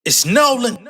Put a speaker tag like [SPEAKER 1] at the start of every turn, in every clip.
[SPEAKER 1] It's Nolan.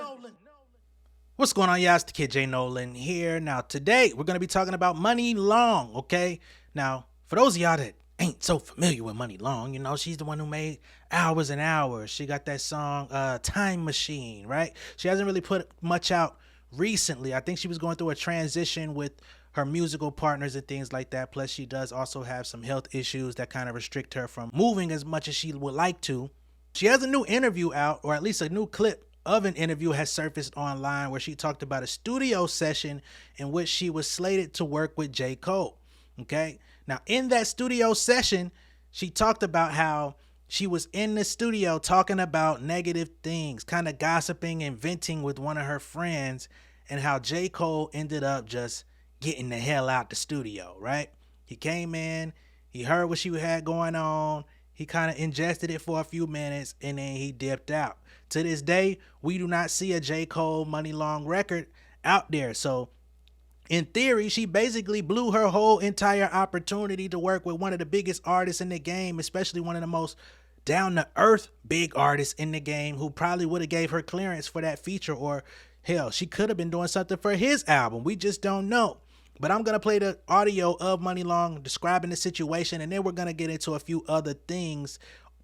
[SPEAKER 1] What's going on, y'all? It's the kid J Nolan here. Now, today we're going to be talking about Money Long, okay? Now, for those of y'all that ain't so familiar with Money Long, she's the one who made Hours and Hours. She got that song, Time Machine, right? She hasn't really put much out recently. I think she was going through a transition with her musical partners and things like that. Plus, she does also have some health issues that kind of restrict her from moving as much as she would like to. She has a new interview out, or at least a new clip of an interview has surfaced online where she talked about a studio session in which she was slated to work with J. Cole. Okay. Now, in that studio session, she talked about how she was in the studio talking about negative things, kind of gossiping and venting with one of her friends, and how J. Cole ended up just getting the hell out the studio, right? He came in, he heard what she had going on, he kind of ingested it for a few minutes, and then he dipped out. To this day, we do not see a J. Cole Money Long record out there. So, in theory, she basically blew her whole entire opportunity to work with one of the biggest artists in the game, especially one of the most down to earth big artists in the game, who probably would have gave her clearance for that feature, or hell, she could have been doing something for his album. We just don't know. But I'm going to play the audio of Money Long describing the situation, and then we're going to get into a few other things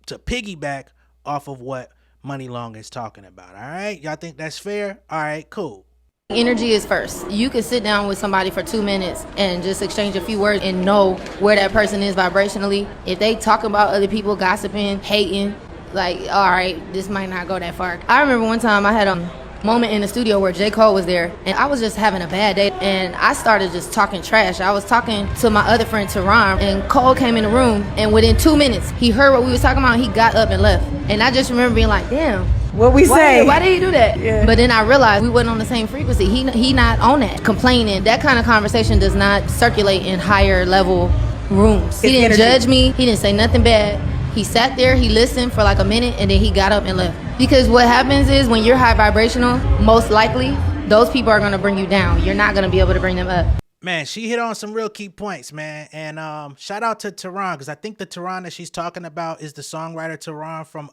[SPEAKER 1] to piggyback off of what Money Long is talking about. All right? Y'all think that's fair? All right, cool.
[SPEAKER 2] Energy is first. You can sit down with somebody for 2 minutes and just exchange a few words and know where that person is vibrationally. If they talk about other people, gossiping, hating, like, all right, this might not go that far. I remember one time I had a moment in the studio where J. Cole was there, and I was just having a bad day, and I started just talking trash. I was talking to my other friend, Tehran, and Cole came in the room, and within 2 minutes, he heard what we was talking about, and he got up and left. And I just remember being like, damn,
[SPEAKER 3] what we say.
[SPEAKER 2] Why did he do that?
[SPEAKER 3] Yeah.
[SPEAKER 2] But then I realized we wasn't on the same frequency. He not on that. Complaining, that kind of conversation does not circulate in higher level rooms. He didn't judge me. He didn't say nothing bad. He sat there, he listened for like a minute, and then he got up and left. Because what happens is when you're high vibrational, most likely, those people are going to bring you down. You're not going to be able to bring them up.
[SPEAKER 1] Man, she hit on some real key points, man. And shout out to Tehran, because I think the Tehran that she's talking about is the songwriter Tehran from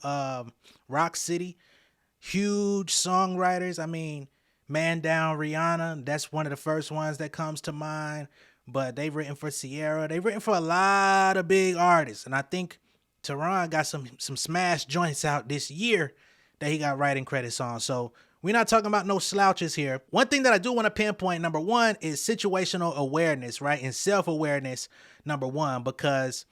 [SPEAKER 1] Rock City. Huge songwriters. I mean, Man Down Rihanna, that's one of the first ones that comes to mind. But they've written for Sierra. They've written for a lot of big artists. And I think Tehran got some smash joints out this year that he got writing credits on. So we're not talking about no slouches here. One thing that I do want to pinpoint, number one, is situational awareness, right? And self-awareness, number one, because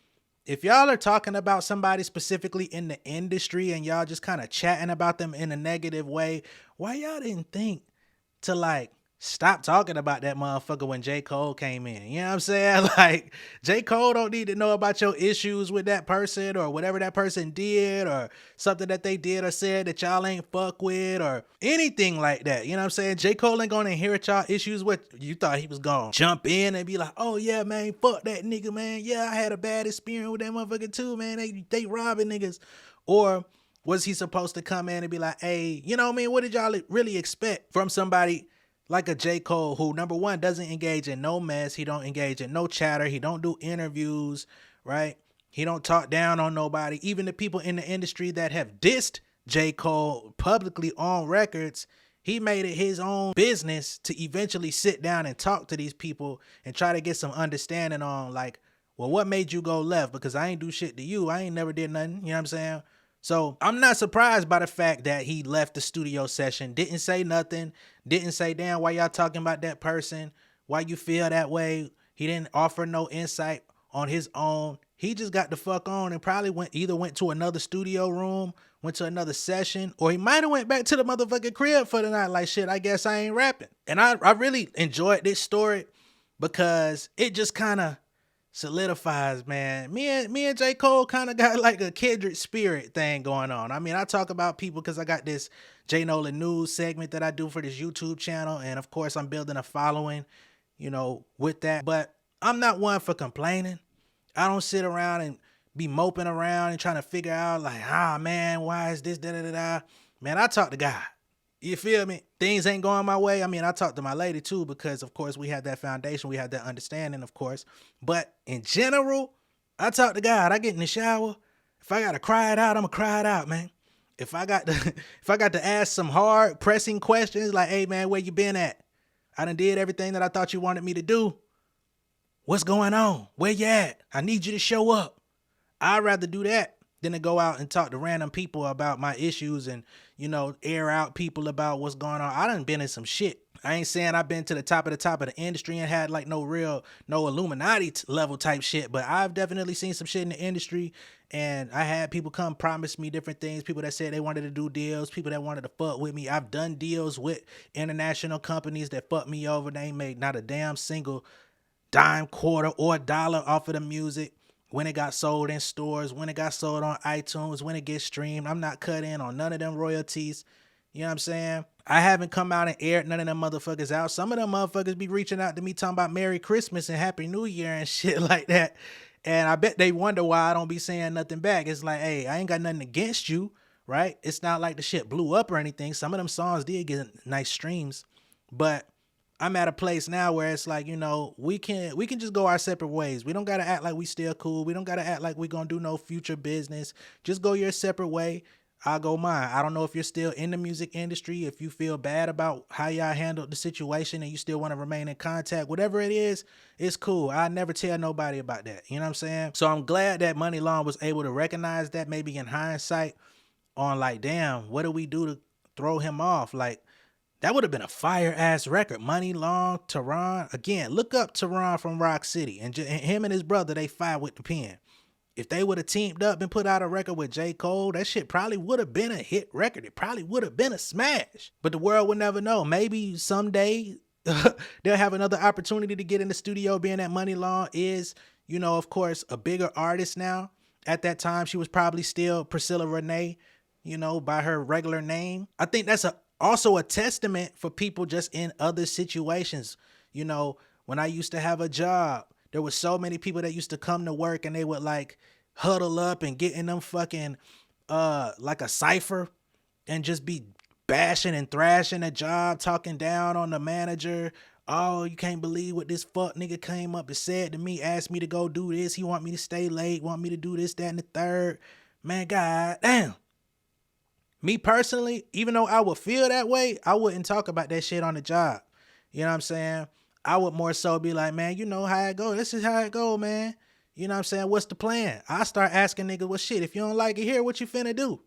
[SPEAKER 1] if y'all are talking about somebody specifically in the industry and y'all just kind of chatting about them in a negative way, why y'all didn't think to like stop talking about that motherfucker when J. Cole came in? You know what I'm saying? Like, J. Cole don't need to know about your issues with that person or whatever that person did or something that they did or said that y'all ain't fuck with or anything like that. You know what I'm saying? J. Cole ain't gonna inherit y'all issues with. You thought he was gonna jump in and be like, oh yeah, man, fuck that nigga, man. Yeah, I had a bad experience with that motherfucker too, man. They robbing niggas. Or was he supposed to come in and be like, hey, you know what I mean? What did y'all really expect from somebody like a J. Cole, who, number one, doesn't engage in no mess. He don't engage in no chatter. He don't do interviews, right? He don't talk down on nobody. Even the people in the industry that have dissed J. Cole publicly on records, he made it his own business to eventually sit down and talk to these people and try to get some understanding on, like, well, what made you go left? Because I ain't do shit to you. I ain't never did nothing. You know what I'm saying? So I'm not surprised by the fact that he left the studio session, didn't say nothing, didn't say, damn, why y'all talking about that person? Why you feel that way? He didn't offer no insight on his own. He just got the fuck on and probably went to another studio room, went to another session, or he might have went back to the motherfucking crib for the night like, shit, I guess I ain't rapping. And I really enjoyed this story because it just kind of solidifies, man. Me and J. Cole kind of got like a kindred spirit thing going on. I mean, I talk about people because I got this J Nolan news segment that I do for this YouTube channel, and of course I'm building a following, with that. But I'm not one for complaining. I don't sit around and be moping around and trying to figure out like, man, why is this da da da da? Man, I talk to God. You feel me? Things ain't going my way. I mean, I talk to my lady too, because of course we have that foundation. We have that understanding, of course. But in general, I talk to God. I get in the shower. If I got to cry it out, I'm going to cry it out, man. If I got to, if I got to ask some hard pressing questions like, hey man, where you been at? I done did everything that I thought you wanted me to do. What's going on? Where you at? I need you to show up. I'd rather do that than to go out and talk to random people about my issues and, air out people about what's going on. I done been in some shit. I ain't saying I've been to the top of the industry and had like no Illuminati level type shit, but I've definitely seen some shit in the industry, and I had people come promise me different things, people that said they wanted to do deals, people that wanted to fuck with me. I've done deals with international companies that fucked me over. They ain't made not a damn single dime, quarter, or dollar off of the music. When it got sold in stores, when it got sold on iTunes, when it gets streamed, I'm not cut in on none of them royalties. You know what I'm saying? I haven't come out and aired none of them motherfuckers out. Some of them motherfuckers be reaching out to me talking about Merry Christmas and Happy New Year and shit like that. And I bet they wonder why I don't be saying nothing back. It's like, hey, I ain't got nothing against you, right? It's not like the shit blew up or anything. Some of them songs did get nice streams, but I'm at a place now where it's like, we can just go our separate ways. We don't got to act like we still cool. We don't got to act like we going to do no future business. Just go your separate way. I'll go mine. I don't know if you're still in the music industry, if you feel bad about how y'all handled the situation and you still want to remain in contact. Whatever it is, it's cool. I never tell nobody about that. You know what I'm saying? So I'm glad that Money Long was able to recognize that, maybe in hindsight, on like, damn, what do we do to throw him off? Like, that would have been a fire-ass record. Money Long, Tehran. Again, look up Tehran from Rock City. And him and his brother, they fight with the pen. If they would have teamed up and put out a record with J. Cole, that shit probably would have been a hit record. It probably would have been a smash. But the world would never know. Maybe someday they'll have another opportunity to get in the studio, being that Money Long is, of course, a bigger artist now. At that time, she was probably still Priscilla Renee, by her regular name. I think that's also a testament for people just in other situations. When I used to have a job, there was so many people that used to come to work and they would like huddle up and get in them fucking like a cipher and just be bashing and thrashing a job, talking down on the manager. Oh, you can't believe what this fuck nigga came up and said to me, asked me to go do this. He want me to stay late, want me to do this, that, and the third. Man, god damn. Me personally, even though I would feel that way, I wouldn't talk about that shit on the job. You know what I'm saying? I would more so be like, man, you know how it go. This is how it go, man. You know what I'm saying? What's the plan? I start asking niggas, well, shit, if you don't like it here, what you finna do?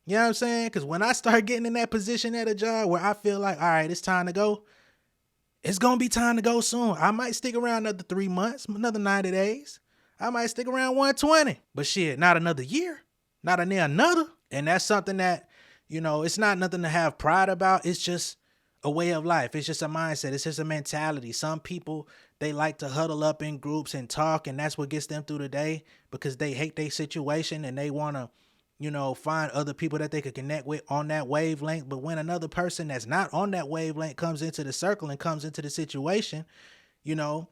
[SPEAKER 1] You know what I'm saying? Because when I start getting in that position at a job where I feel like, all right, it's time to go, it's going to be time to go soon. I might stick around another 3 months, another 90 days. I might stick around 120. But shit, not another year. Not another. And that's something that, it's not nothing to have pride about. It's just a way of life. It's just a mindset. It's just a mentality. Some people, they like to huddle up in groups and talk, and that's what gets them through the day because they hate their situation and they want to, find other people that they could connect with on that wavelength. But when another person that's not on that wavelength comes into the circle and comes into the situation,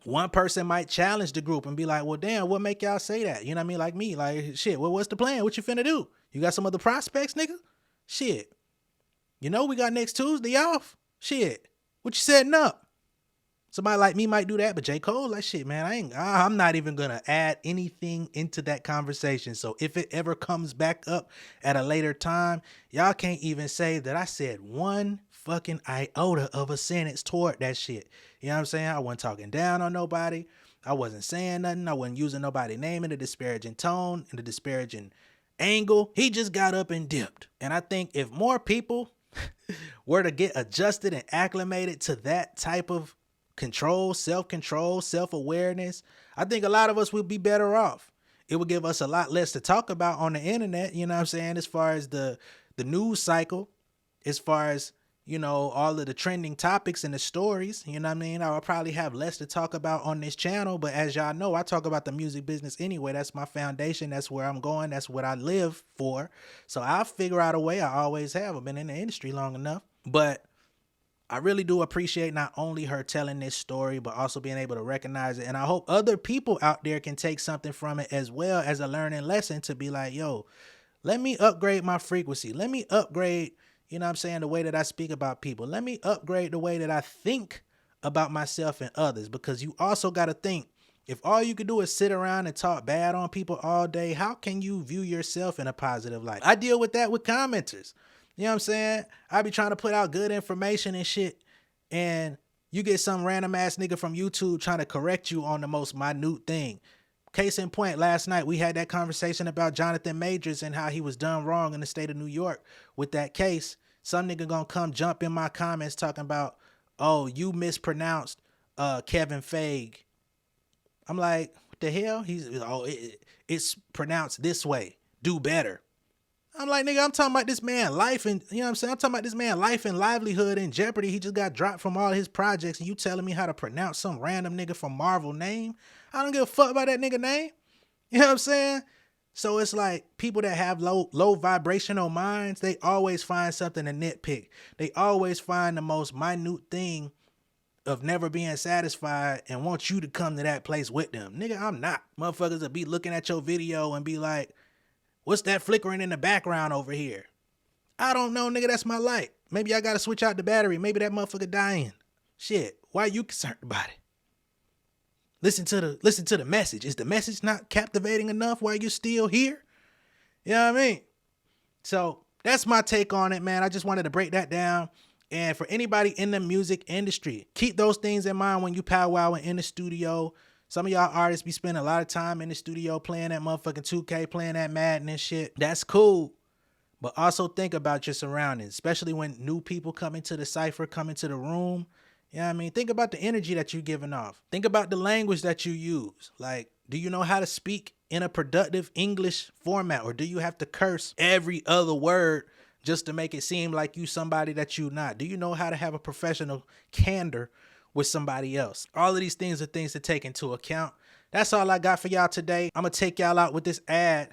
[SPEAKER 1] one person might challenge the group and be like, well, damn, what make y'all say that? You know what I mean? Like me, like, shit, well, what's the plan? What you finna do? You got some other prospects, nigga? Shit. We got next Tuesday off. Shit. What you setting up? Somebody like me might do that, but J. Cole, like, shit, man, I'm not even going to add anything into that conversation. So if it ever comes back up at a later time, y'all can't even say that I said one fucking iota of a sentence toward that shit. You know what I'm saying? I wasn't talking down on nobody. I wasn't saying nothing. I wasn't using nobody's name in a disparaging tone, in a disparaging angle. He just got up and dipped. And I think if more people were to get adjusted and acclimated to that type of control, self-awareness, I think a lot of us would be better off. It would give us a lot less to talk about on the internet, you know what I'm saying, as far as the news cycle, as far as, all of the trending topics and the stories, you know what I mean? I would probably have less to talk about on this channel, but as y'all know, I talk about the music business anyway. That's my foundation. That's where I'm going. That's what I live for. So I'll figure out a way. I always have. I've been in the industry long enough, but I really do appreciate not only her telling this story, but also being able to recognize it. And I hope other people out there can take something from it as well as a learning lesson to be like, yo, let me upgrade my frequency. Let me upgrade, you know what I'm saying, the way that I speak about people. Let me upgrade the way that I think about myself and others, because you also got to think If all you could do is sit around and talk bad on people all day, how can you view yourself in a positive light? I deal with that with commenters. You know what I'm saying? I be trying to put out good information and shit, and you get some random ass nigga from YouTube trying to correct you on the most minute thing. Case in point, last night we had that conversation about Jonathan Majors and how he was done wrong in the state of New York with that case. Some nigga gonna come jump in my comments talking about, oh, you mispronounced Kevin Feige. I'm like, what the hell? It's pronounced this way. Do better. I'm like, nigga, I'm talking about this man life and, you know what I'm saying? I'm talking about this man life and livelihood in jeopardy. He just got dropped from all his projects and you telling me how to pronounce some random nigga from Marvel name? I don't give a fuck about that nigga name. You know what I'm saying? So it's like people that have low vibrational minds, they always find something to nitpick. They always find the most minute thing of never being satisfied and want you to come to that place with them. Nigga, I'm not. Motherfuckers will be looking at your video and be like, what's that flickering in the background over here? I don't know, nigga, that's my light. Maybe I gotta switch out the battery. Maybe that motherfucker dying. Shit, why are you concerned about it? Listen to the message. Is the message not captivating enough while you're still here? You know what I mean? So that's my take on it, man. I just wanted to break that down. And for anybody in the music industry, keep those things in mind when you powwowing in the studio. Some of y'all artists be spending a lot of time in the studio playing that motherfucking 2K, playing that Madden and shit. That's cool. But also think about your surroundings, especially when new people come into the cypher, come into the room. You know what I mean? Think about the energy that you're giving off. Think about the language that you use. Like, do you know how to speak in a productive English format? Or do you have to curse every other word just to make it seem like you somebody that you not? Do you know how to have a professional candor with somebody else? All of these things are things to take into account. That's all I got for y'all today. I'm going to take y'all out with this ad.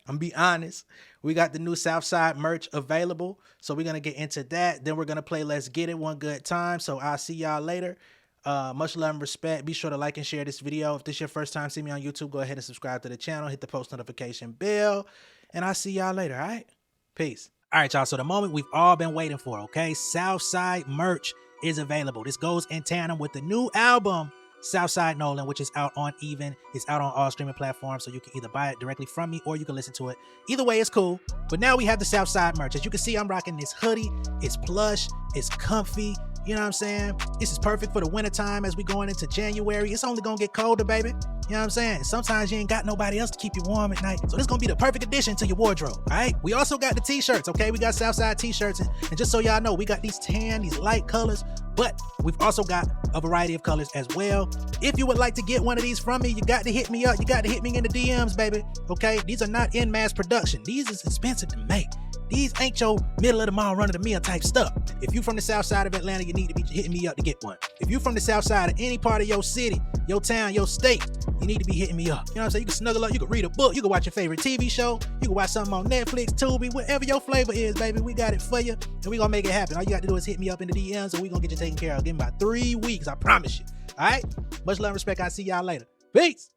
[SPEAKER 1] I'm be honest. We got the new Southside merch available. So we're going to get into that. Then we're going to play Let's Get It one good time. So I'll see y'all later. Much love and respect. Be sure to like and share this video. If this is your first time seeing me on YouTube, go ahead and subscribe to the channel. Hit the post notification bell. And I'll see y'all later, all right? Peace. All right, y'all. So the moment we've all been waiting for, okay? Southside merch is available. This goes in tandem with the new album, Southside Nolan, which is out on Even. It's out on all streaming platforms, so you can either buy it directly from me or you can listen to it. Either way, it's cool. But now we have the Southside merch. As you can see, I'm rocking this hoodie. It's plush. It's comfy. You know what I'm saying? This is perfect for the wintertime as we going into January. It's only gonna get colder, baby. You know what I'm saying? Sometimes you ain't got nobody else to keep you warm at night. So this gonna be the perfect addition to your wardrobe, all right? We also got the t-shirts, okay? We got Southside t-shirts. And just so y'all know, we got these tan, these light colors, but we've also got a variety of colors as well. If you would like to get one of these from me, you got to hit me up. You got to hit me in the DMs, baby, okay? These are not in mass production. These is expensive to make. These ain't your middle of the mall run of the mill type stuff. If you from the south side of Atlanta, you need to be hitting me up to get one. If you from the south side of any part of your city, your town, your state, you need to be hitting me up. You know what I'm saying? You can snuggle up, you can read a book, you can watch your favorite TV show, you can watch something on Netflix, Tubi, whatever your flavor is, baby. We got it for you, and we gonna make it happen. All you got to do is hit me up in the DMs, and we gonna get you taken care of. Give me about 3 weeks, I promise you. All right? Much love and respect. I'll see y'all later. Peace.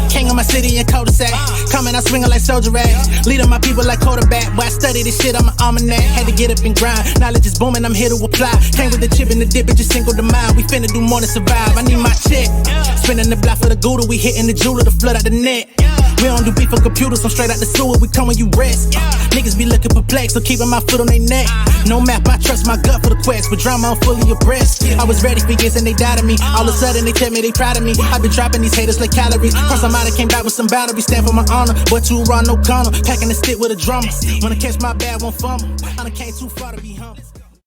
[SPEAKER 3] King of my city and cul-de-sac. Coming out swinging like soldier rag. Leading my people like quarterback. Boy, I study this shit, I'm an almanac. Had to get up and grind. Knowledge is booming, I'm here to apply. Came with the chip and the dip, it just single the mind. We finna do more than survive. I need my check. Spinning the block for the gouda. We hitting the jeweler to flood out the net. We don't do beef for computers, I'm straight out the sewer. We come when you rest. Niggas be looking perplexed, so keeping my foot on their neck. No map, I trust my gut for the quest. With drama, I'm fully abreast. I was ready for years and they doubted me. All of a sudden they tell me they proud of me. I been dropping these haters like calories. Cross them out, I came back with some batteries. Stand for my honor, but too raw, no corner. Packing the stick with a drummer. Wanna catch my bad, won't fumble. I done came too far to be humble.